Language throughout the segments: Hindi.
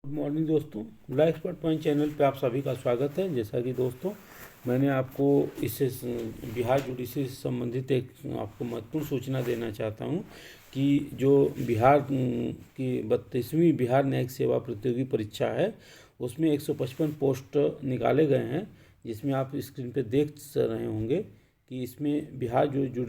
गुड मॉर्निंग दोस्तों, ला एक्सपर्ट पॉइंट चैनल पे आप सभी का स्वागत है। जैसा कि दोस्तों मैंने आपको इससे बिहार जुडिशरी से संबंधित एक आपको महत्वपूर्ण सूचना देना चाहता हूं कि जो बिहार की 32वीं बिहार न्यायिक सेवा प्रतियोगी परीक्षा है उसमें 155 पोस्ट निकाले गए हैं, जिसमें आप स्क्रीन पे देख रहे होंगे कि इसमें बिहार जो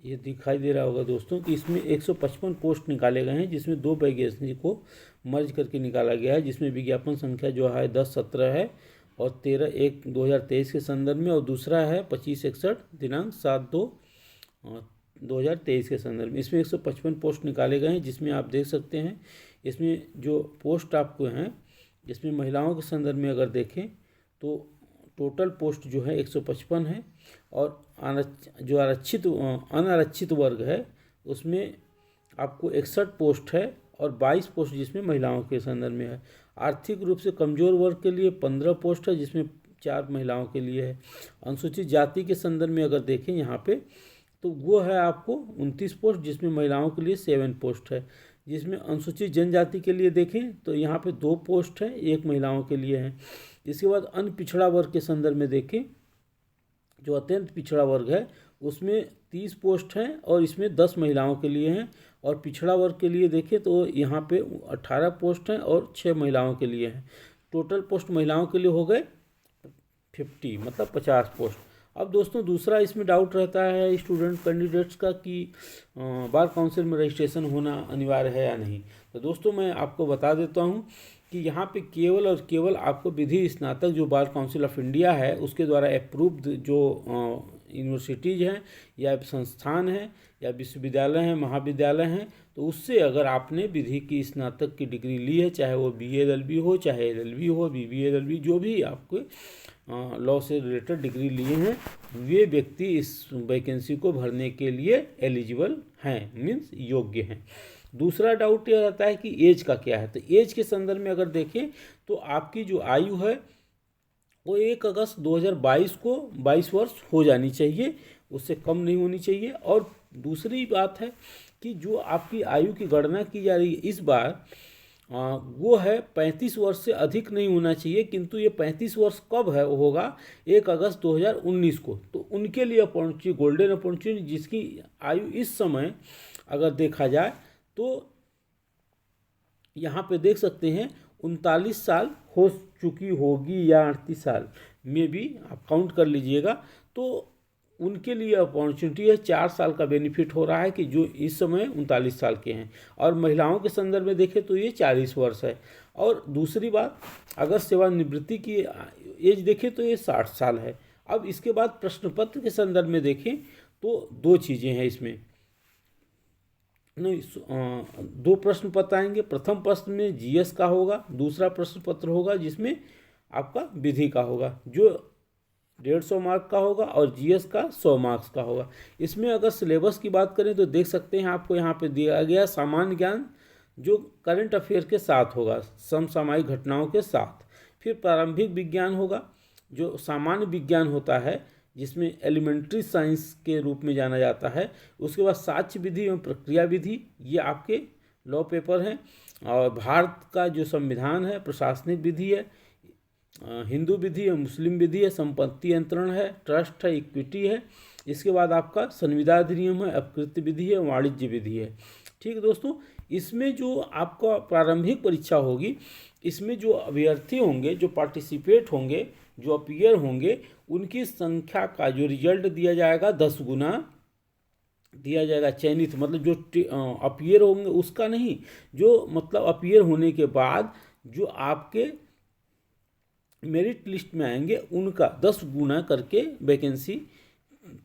ये दिखाई दे रहा होगा दोस्तों कि इसमें 155 पोस्ट निकाले गए हैं, जिसमें 2 वैकेंसी को मर्ज करके निकाला गया है, जिसमें विज्ञापन संख्या जो है 10-17 है और 13/1/2023 के संदर्भ में, और दूसरा है 25/61 दिनांक 7/2/2023 के संदर्भ में। इसमें 155 पोस्ट निकाले गए हैं, जिसमें आप देख सकते हैं इसमें जो पोस्ट आपको हैं, इसमें महिलाओं के संदर्भ में अगर देखें तो टोटल पोस्ट जो है 155 है, और जो अनारक्षित वर्ग है उसमें आपको 61 पोस्ट है और 22 पोस्ट जिसमें महिलाओं के संदर्भ में है। आर्थिक रूप से कमज़ोर वर्ग के लिए 15 पोस्ट है, जिसमें 4 महिलाओं के लिए है। अनुसूचित जाति के संदर्भ में अगर देखें यहाँ पे तो वो है आपको 29 पोस्ट, जिसमें महिलाओं के लिए 7 पोस्ट है। जिसमें अनुसूचित जनजाति के लिए देखें तो यहाँ पे 2 पोस्ट है, 1 महिलाओं के लिए है। इसके बाद अन्य पिछड़ा वर्ग के संदर्भ में देखें, जो अत्यंत पिछड़ा वर्ग है उसमें 30 पोस्ट हैं और इसमें 10 महिलाओं के लिए हैं। और पिछड़ा वर्ग के लिए देखें तो यहाँ पे 18 पोस्ट हैं और 6 महिलाओं के लिए हैं। टोटल पोस्ट महिलाओं के लिए हो गए 50, मतलब 50 पोस्ट। अब दोस्तों दूसरा इसमें डाउट रहता है स्टूडेंट कैंडिडेट्स का कि बार काउंसिल में रजिस्ट्रेशन होना अनिवार्य है या नहीं। तो दोस्तों मैं आपको बता देता हूँ कि यहाँ पे केवल और केवल आपको विधि स्नातक जो बार काउंसिल ऑफ इंडिया है उसके द्वारा अप्रूव्ड जो यूनिवर्सिटीज़ हैं या संस्थान हैं या विश्वविद्यालय हैं, महाविद्यालय हैं, तो उससे अगर आपने विधि की स्नातक की डिग्री ली है, चाहे वो BA LLB हो, चाहे LLB हो, BBA LLB, जो भी आपके लॉ से रिलेटेड डिग्री लिए हैं, वे व्यक्ति इस वैकेंसी को भरने के लिए एलिजिबल हैं, मीन्स योग्य हैं। दूसरा डाउट यह रहता है कि एज का क्या है। तो एज के संदर्भ में अगर देखें तो आपकी जो आयु है वो 1 अगस्त 2022 को 22 वर्ष हो जानी चाहिए, उससे कम नहीं होनी चाहिए। और दूसरी बात है कि जो आपकी आयु की गणना की जा रही है इस बार वो है 35 वर्ष से अधिक नहीं होना चाहिए, किंतु ये 35 वर्ष कब है वो होगा 1 अगस्त 2019 को। तो उनके लिए अपॉर्चुनिटी, गोल्डन अपॉर्चुनिटी, जिसकी आयु इस समय अगर देखा जाए तो यहाँ पे देख सकते हैं 39 साल हो चुकी होगी या 38 साल में भी आप काउंट कर लीजिएगा, तो उनके लिए अपॉर्चुनिटी है। 4 साल का बेनिफिट हो रहा है कि जो इस समय 39 साल के हैं। और महिलाओं के संदर्भ में देखें तो ये 40 वर्ष है। और दूसरी बात, अगर सेवानिवृत्ति की एज देखें तो ये 60 साल है। अब इसके बाद प्रश्न पत्र के संदर्भ में देखें तो 2 चीज़ें हैं इसमें, नहीं 2 प्रश्न पत्र आएंगे। प्रथम प्रश्न में GS का होगा, दूसरा प्रश्न पत्र होगा जिसमें आपका विधि का होगा, जो 150 मार्क का होगा, और GS का 100 मार्क्स का होगा। इसमें अगर सिलेबस की बात करें तो देख सकते हैं आपको यहाँ पे दिया गया सामान्य ज्ञान जो करंट अफेयर के साथ होगा, समसामयिक घटनाओं के साथ। फिर प्रारंभिक विज्ञान होगा जो सामान्य विज्ञान होता है, जिसमें एलिमेंट्री साइंस के रूप में जाना जाता है। उसके बाद साक्ष्य विधि एवं प्रक्रिया विधि, ये आपके लॉ पेपर हैं। और भारत का जो संविधान है, प्रशासनिक विधि है, हिंदू विधि है, मुस्लिम विधि है, संपत्ति यंत्रण है, ट्रस्ट है, इक्विटी है। इसके बाद आपका संविदा अधिनियम है, अपकृत्य विधि है, वाणिज्य विधि है। ठीक है दोस्तों, इसमें जो आपका प्रारंभिक परीक्षा होगी, इसमें जो अभ्यर्थी होंगे, जो पार्टिसिपेट होंगे, जो अपीयर होंगे, उनकी संख्या का जो रिजल्ट दिया जाएगा 10 गुना दिया जाएगा। चयनित मतलब जो अपीयर होंगे उसका नहीं, जो मतलब अपीयर होने के बाद जो आपके मेरिट लिस्ट में आएंगे उनका 10 गुना करके वैकेंसी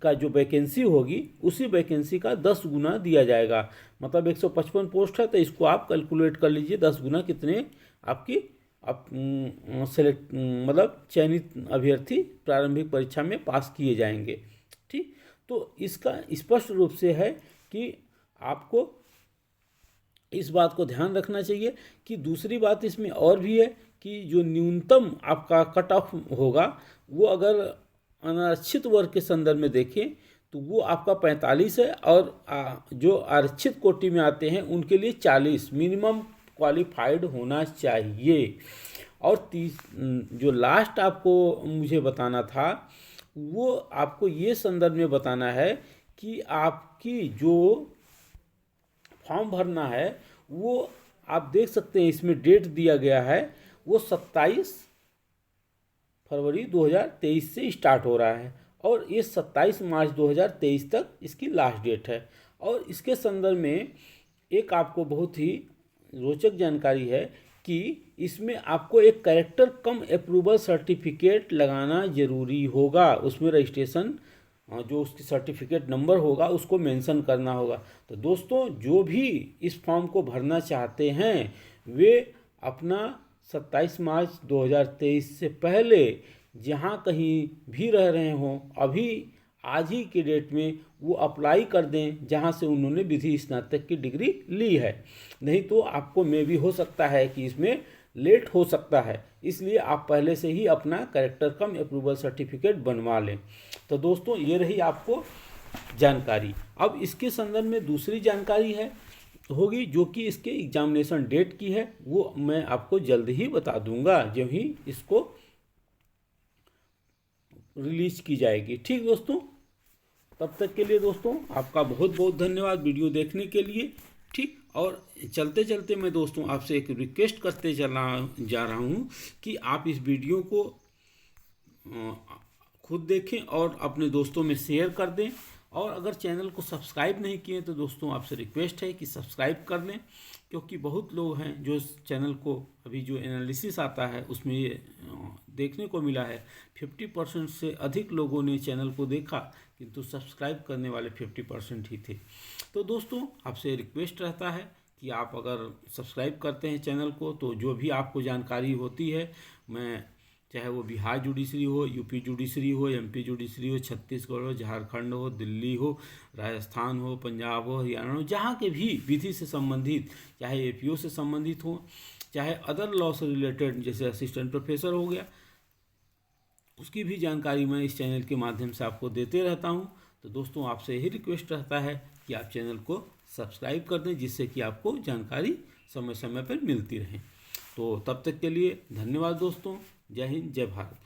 का जो वैकेंसी होगी उसी वैकेंसी का 10 गुना दिया जाएगा। मतलब 155 पोस्ट है तो इसको आप कैलकुलेट कर लीजिए 10 गुना कितने आपकी सेलेक्ट मतलब चयनित अभ्यर्थी प्रारंभिक परीक्षा में पास किए जाएंगे। ठीक, तो इसका स्पष्ट रूप से है कि आपको इस बात को ध्यान रखना चाहिए कि दूसरी बात इसमें और भी है कि जो न्यूनतम आपका कट ऑफ होगा वो अगर अनारक्षित वर्ग के संदर्भ में देखें तो वो आपका 45 है, और जो आरक्षित कोटि में आते हैं उनके लिए 40 मिनिमम क्वालिफाइड होना चाहिए। और जो लास्ट आपको मुझे बताना था वो आपको ये संदर्भ में बताना है कि आपकी जो फॉर्म भरना है वो आप देख सकते हैं इसमें डेट दिया गया है, वो 27 फरवरी 2023 से स्टार्ट हो रहा है और ये 27 मार्च 2023 तक इसकी लास्ट डेट है। और इसके संदर्भ में एक आपको बहुत ही रोचक जानकारी है कि इसमें आपको एक कैरेक्टर कम अप्रूवल सर्टिफिकेट लगाना ज़रूरी होगा। उसमें रजिस्ट्रेशन जो उसकी सर्टिफिकेट नंबर होगा उसको मेंशन करना होगा। तो दोस्तों जो भी इस फॉर्म को भरना चाहते हैं वे अपना 27 मार्च 2023 से पहले जहाँ कहीं भी रह रहे हों अभी आज ही के डेट में वो अप्लाई कर दें जहाँ से उन्होंने विधि स्नातक की डिग्री ली है। नहीं तो आपको में भी हो सकता है कि इसमें लेट हो सकता है, इसलिए आप पहले से ही अपना कैरेक्टर कम अप्रूवल सर्टिफिकेट बनवा लें। तो दोस्तों ये रही आपको जानकारी। अब इसके संदर्भ में दूसरी जानकारी है होगी जो कि इसके एग्जामिनेशन डेट की है, वो मैं आपको जल्द ही बता दूंगा जब ही इसको रिलीज की जाएगी। ठीक दोस्तों, तब तक के लिए दोस्तों आपका बहुत बहुत धन्यवाद वीडियो देखने के लिए। ठीक, और चलते चलते मैं दोस्तों आपसे एक रिक्वेस्ट करते चला जा रहा हूँ कि आप इस वीडियो को खुद देखें और अपने दोस्तों में शेयर कर दें। और अगर चैनल को सब्सक्राइब नहीं किए तो दोस्तों आपसे रिक्वेस्ट है कि सब्सक्राइब कर लें, क्योंकि बहुत लोग हैं जो चैनल को अभी जो एनालिसिस आता है उसमें ये देखने को मिला है 50% से अधिक लोगों ने चैनल को देखा किंतु सब्सक्राइब करने वाले 50% ही थे। तो दोस्तों आपसे रिक्वेस्ट रहता है कि आप अगर सब्सक्राइब करते हैं चैनल को तो जो भी आपको जानकारी होती है, मैं चाहे वो बिहार जुडिशरी हो, यूपी जुडिशरी हो, एमपी जुडिशरी हो, छत्तीसगढ़ हो, झारखंड हो, दिल्ली हो, राजस्थान हो, पंजाब हो, हरियाणा हो, जहाँ के भी विधि से संबंधित, चाहे एपीओ से संबंधित हो, चाहे अदर लॉ से रिलेटेड जैसे असिस्टेंट प्रोफेसर हो गया, उसकी भी जानकारी मैं इस चैनल के माध्यम से आपको देते रहता हूँ। तो दोस्तों आपसे यही रिक्वेस्ट रहता है कि आप चैनल को सब्सक्राइब कर दें जिससे कि आपको जानकारी समय समय पर मिलती रहे। तो तब तक के लिए धन्यवाद दोस्तों। जय हिंद, जय भारत।